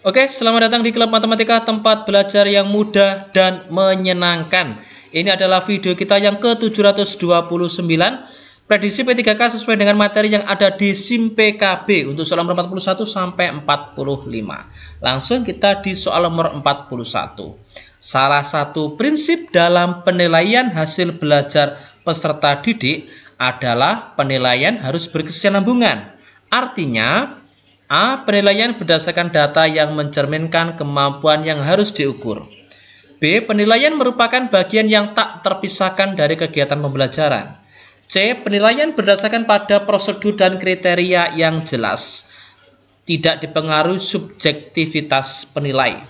Oke, selamat datang di Klub Matematika, tempat belajar yang mudah dan menyenangkan. Ini adalah video kita yang ke-729, prediksi P3K sesuai dengan materi yang ada di SIM PKB untuk soal nomor 41 sampai 45. Langsung kita di soal nomor 41. Salah satu prinsip dalam penilaian hasil belajar peserta didik adalah penilaian harus berkesinambungan. Artinya, A. Penilaian berdasarkan data yang mencerminkan kemampuan yang harus diukur. B. Penilaian merupakan bagian yang tak terpisahkan dari kegiatan pembelajaran. C. Penilaian berdasarkan pada prosedur dan kriteria yang jelas, tidak dipengaruhi subjektivitas penilai.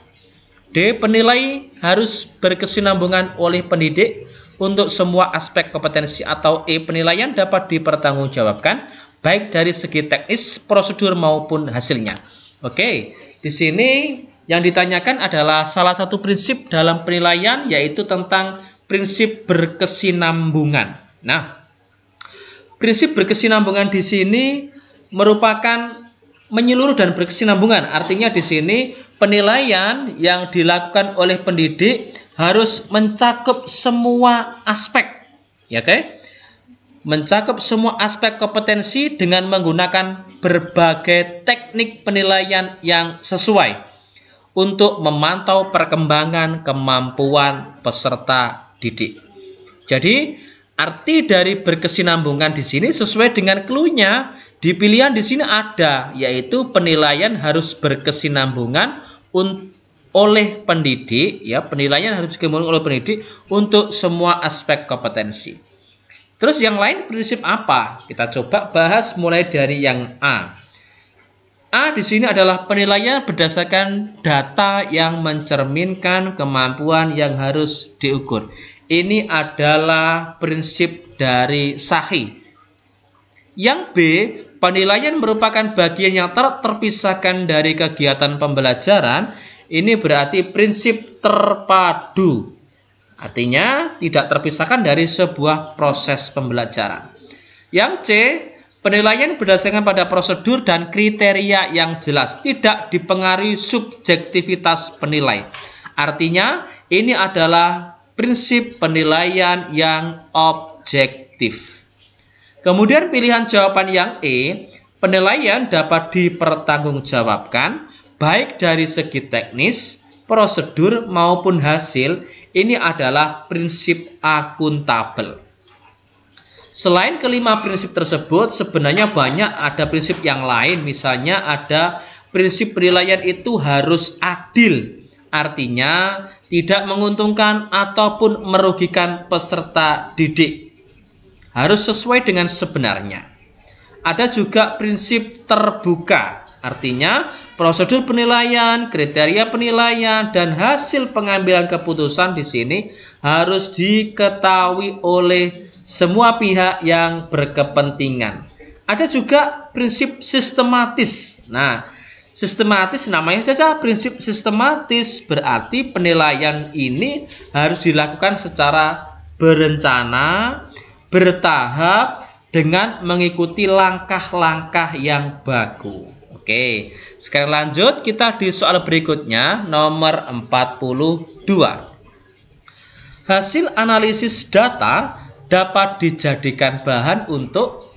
D. Penilai harus berkesinambungan oleh pendidik untuk semua aspek kompetensi. Atau E. Penilaian dapat dipertanggungjawabkan baik dari segi teknis, prosedur maupun hasilnya. Oke, di sini yang ditanyakan adalah salah satu prinsip dalam penilaian, yaitu tentang prinsip berkesinambungan. Nah, prinsip berkesinambungan di sini merupakan menyeluruh dan berkesinambungan. Artinya di sini penilaian yang dilakukan oleh pendidik harus mencakup semua aspek, ya oke? Mencakup semua aspek kompetensi dengan menggunakan berbagai teknik penilaian yang sesuai untuk memantau perkembangan kemampuan peserta didik. Jadi, arti dari berkesinambungan di sini sesuai dengan clue-nya. Di pilihan di sini ada, yaitu penilaian harus berkesinambungan oleh pendidik, ya, penilaian harus berkesinambungan oleh pendidik untuk semua aspek kompetensi. Terus yang lain prinsip apa? Kita coba bahas mulai dari yang A. A di sini adalah penilaian berdasarkan data yang mencerminkan kemampuan yang harus diukur. Ini adalah prinsip dari Sahih. Yang B, penilaian merupakan bagian yang terpisahkan dari kegiatan pembelajaran. Ini berarti prinsip terpadu. Artinya tidak terpisahkan dari sebuah proses pembelajaran. Yang C, penilaian berdasarkan pada prosedur dan kriteria yang jelas, tidak dipengaruhi subjektivitas penilai. Artinya ini adalah prinsip penilaian yang objektif. Kemudian pilihan jawaban yang E, penilaian dapat dipertanggungjawabkan baik dari segi teknis, prosedur maupun hasil. Ini adalah prinsip akuntabel. Selain kelima prinsip tersebut, sebenarnya banyak ada prinsip yang lain. Misalnya ada prinsip penilaian itu harus adil. Artinya tidak menguntungkan ataupun merugikan peserta didik. Harus sesuai dengan sebenarnya. Ada juga prinsip terbuka. Artinya prosedur penilaian, kriteria penilaian, dan hasil pengambilan keputusan di sini harus diketahui oleh semua pihak yang berkepentingan. Ada juga prinsip sistematis. Nah, sistematis namanya saja prinsip sistematis, berarti penilaian ini harus dilakukan secara berencana, bertahap, dengan mengikuti langkah-langkah yang baku. Oke, sekarang lanjut kita di soal berikutnya, nomor 42. Hasil analisis data dapat dijadikan bahan untuk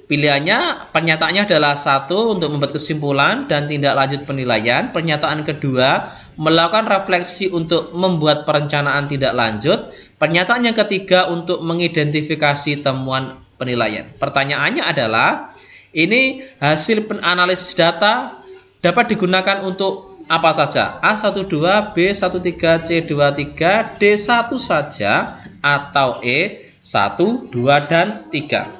pilihannya. Pernyataannya adalah 1, untuk membuat kesimpulan dan tindak lanjut penilaian. Pernyataan kedua, melakukan refleksi untuk membuat perencanaan tindak lanjut. Pernyataan yang ketiga, untuk mengidentifikasi temuan penilaian. Pertanyaannya adalah, ini hasil analisis data dapat digunakan untuk apa saja? A12, B13, C23, D1 saja, atau E1, 2, dan 3.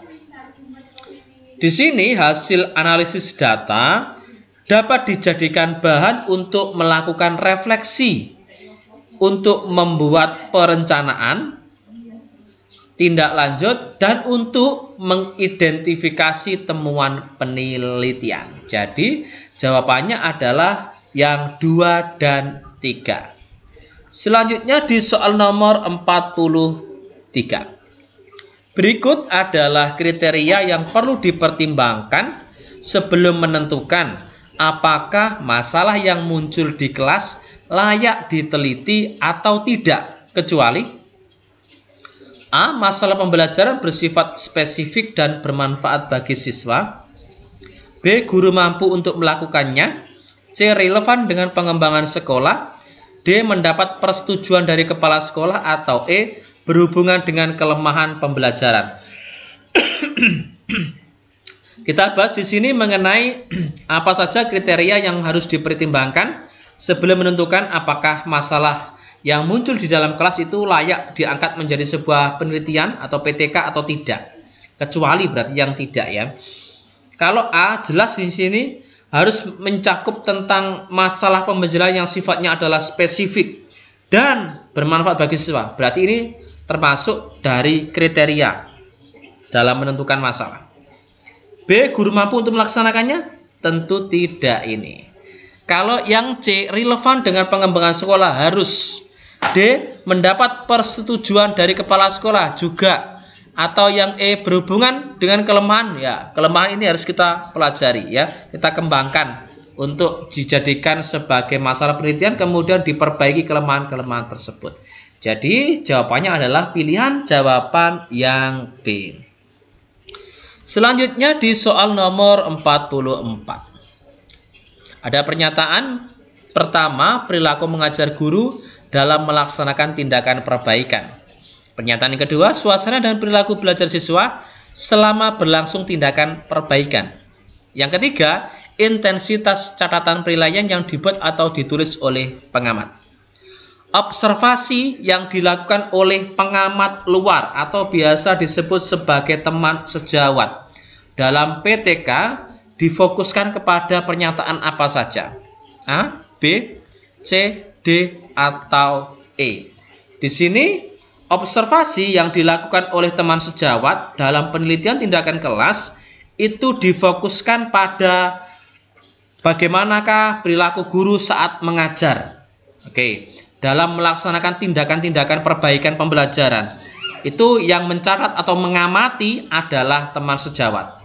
Di sini hasil analisis data dapat dijadikan bahan untuk melakukan refleksi, untuk membuat perencanaan tindak lanjut, dan untuk mengidentifikasi temuan penelitian. Jadi jawabannya adalah yang 2 dan 3. Selanjutnya di soal nomor 43. Berikut adalah kriteria yang perlu dipertimbangkan sebelum menentukan apakah masalah yang muncul di kelas layak diteliti atau tidak, kecuali A. Masalah pembelajaran bersifat spesifik dan bermanfaat bagi siswa, B. Guru mampu untuk melakukannya, C. Relevan dengan pengembangan sekolah, D. Mendapat persetujuan dari kepala sekolah, atau E. Berhubungan dengan kelemahan pembelajaran. Kita bahas di sini mengenai apa saja kriteria yang harus dipertimbangkan sebelum menentukan apakah masalah yang muncul di dalam kelas itu layak diangkat menjadi sebuah penelitian atau PTK atau tidak. Kecuali berarti yang tidak ya. Kalau A jelas di sini harus mencakup tentang masalah pembelajaran yang sifatnya adalah spesifik dan bermanfaat bagi siswa. Berarti ini termasuk dari kriteria dalam menentukan masalah. B. Guru mampu untuk melaksanakannya? Tentu tidak ini. Kalau yang C, relevan dengan pengembangan sekolah, harus. D. Mendapat persetujuan dari kepala sekolah, juga. Atau yang E, berhubungan dengan kelemahan, ya kelemahan ini harus kita pelajari ya, kita kembangkan untuk dijadikan sebagai masalah penelitian, kemudian diperbaiki kelemahan-kelemahan tersebut. Jadi jawabannya adalah pilihan jawaban yang B. Selanjutnya di soal nomor 44. Ada pernyataan pertama, perilaku mengajar guru dalam melaksanakan tindakan perbaikan. Pernyataan yang kedua, suasana dan perilaku belajar siswa selama berlangsung tindakan perbaikan. Yang ketiga, intensitas catatan penilaian yang dibuat atau ditulis oleh pengamat. Observasi yang dilakukan oleh pengamat luar atau biasa disebut sebagai teman sejawat dalam PTK difokuskan kepada pernyataan apa saja? A, B, C, D, atau E. Di sini observasi yang dilakukan oleh teman sejawat dalam penelitian tindakan kelas itu difokuskan pada bagaimanakah perilaku guru saat mengajar. Oke. Dalam melaksanakan tindakan-tindakan perbaikan pembelajaran. Itu yang mencatat atau mengamati adalah teman sejawat.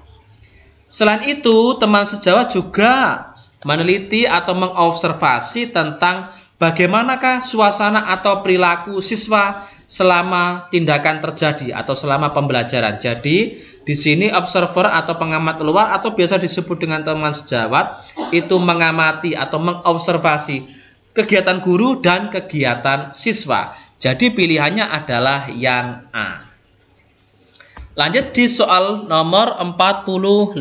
Selain itu, teman sejawat juga meneliti atau mengobservasi tentang bagaimanakah suasana atau perilaku siswa selama tindakan terjadi atau selama pembelajaran. Jadi, di sini observer atau pengamat luar atau biasa disebut dengan teman sejawat itu mengamati atau mengobservasi kegiatan guru dan kegiatan siswa. Jadi pilihannya adalah yang A. Lanjut di soal nomor 45.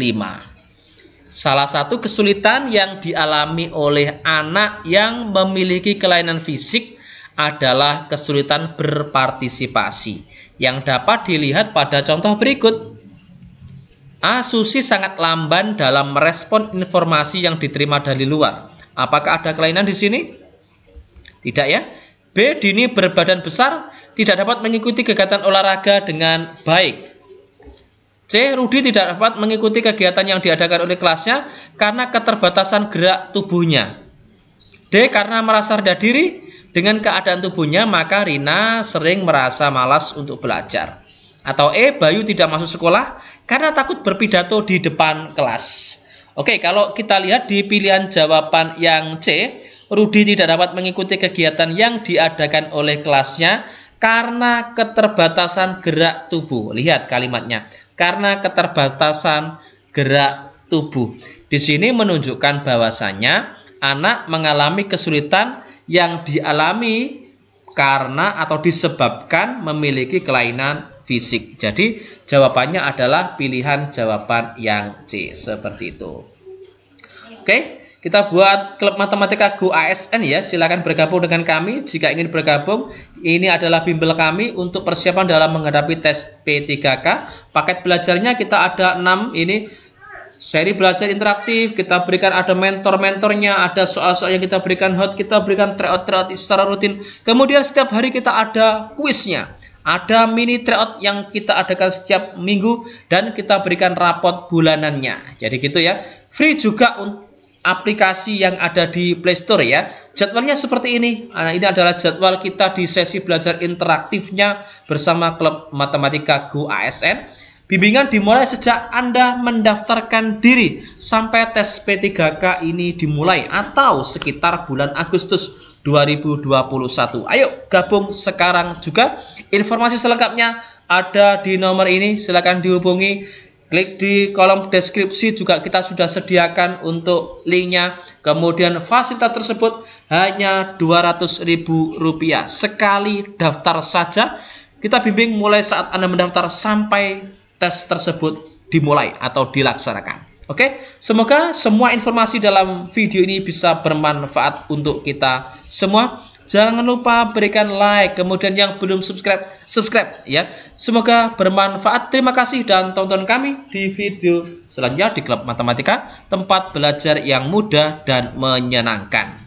Salah satu kesulitan yang dialami oleh anak yang memiliki kelainan fisik adalah kesulitan berpartisipasi yang dapat dilihat pada contoh berikut. A. Susi sangat lamban dalam merespon informasi yang diterima dari luar. Apakah ada kelainan di sini? Tidak ya. B. Dini berbadan besar, tidak dapat mengikuti kegiatan olahraga dengan baik. C. Rudi tidak dapat mengikuti kegiatan yang diadakan oleh kelasnya karena keterbatasan gerak tubuhnya. D. Karena merasa rendah diri dengan keadaan tubuhnya, maka Rina sering merasa malas untuk belajar. Atau E. Bayu tidak masuk sekolah karena takut berpidato di depan kelas. Oke, kalau kita lihat di pilihan jawaban yang C, Rudi tidak dapat mengikuti kegiatan yang diadakan oleh kelasnya karena keterbatasan gerak tubuh. Lihat kalimatnya, karena keterbatasan gerak tubuh. Di sini menunjukkan bahwasannya anak mengalami kesulitan yang dialami karena atau disebabkan memiliki kelainan fisik. Jadi jawabannya adalah pilihan jawaban yang C, seperti itu. Oke. Kita buat klub matematika Go ASN ya, silakan bergabung dengan kami jika ingin bergabung. Ini adalah bimbel kami untuk persiapan dalam menghadapi tes P3K. Paket belajarnya kita ada 6 ini. Seri belajar interaktif, kita berikan ada mentor-mentornya, ada soal-soal yang kita berikan hot, kita berikan tryout secara rutin. Kemudian setiap hari kita ada kuisnya. Ada mini tryout yang kita adakan setiap minggu dan kita berikan rapot bulanannya. Jadi gitu ya. Free juga untuk aplikasi yang ada di Play Store ya. Jadwalnya seperti ini. Nah, ini adalah jadwal kita di sesi belajar interaktifnya bersama klub matematika Go ASN. Bimbingan dimulai sejak Anda mendaftarkan diri sampai tes P3K ini dimulai atau sekitar bulan Agustus 2021. Ayo gabung sekarang juga. Informasi selengkapnya ada di nomor ini, silakan dihubungi. Klik di kolom deskripsi juga kita sudah sediakan untuk linknya. Kemudian fasilitas tersebut hanya Rp200.000 sekali daftar saja. Kita bimbing mulai saat Anda mendaftar sampai tes tersebut dimulai atau dilaksanakan. Oke, semoga semua informasi dalam video ini bisa bermanfaat untuk kita semua. Jangan lupa berikan like, kemudian yang belum subscribe ya. Semoga bermanfaat. Terima kasih dan tonton kami di video selanjutnya di Klub Matematika, tempat belajar yang mudah dan menyenangkan.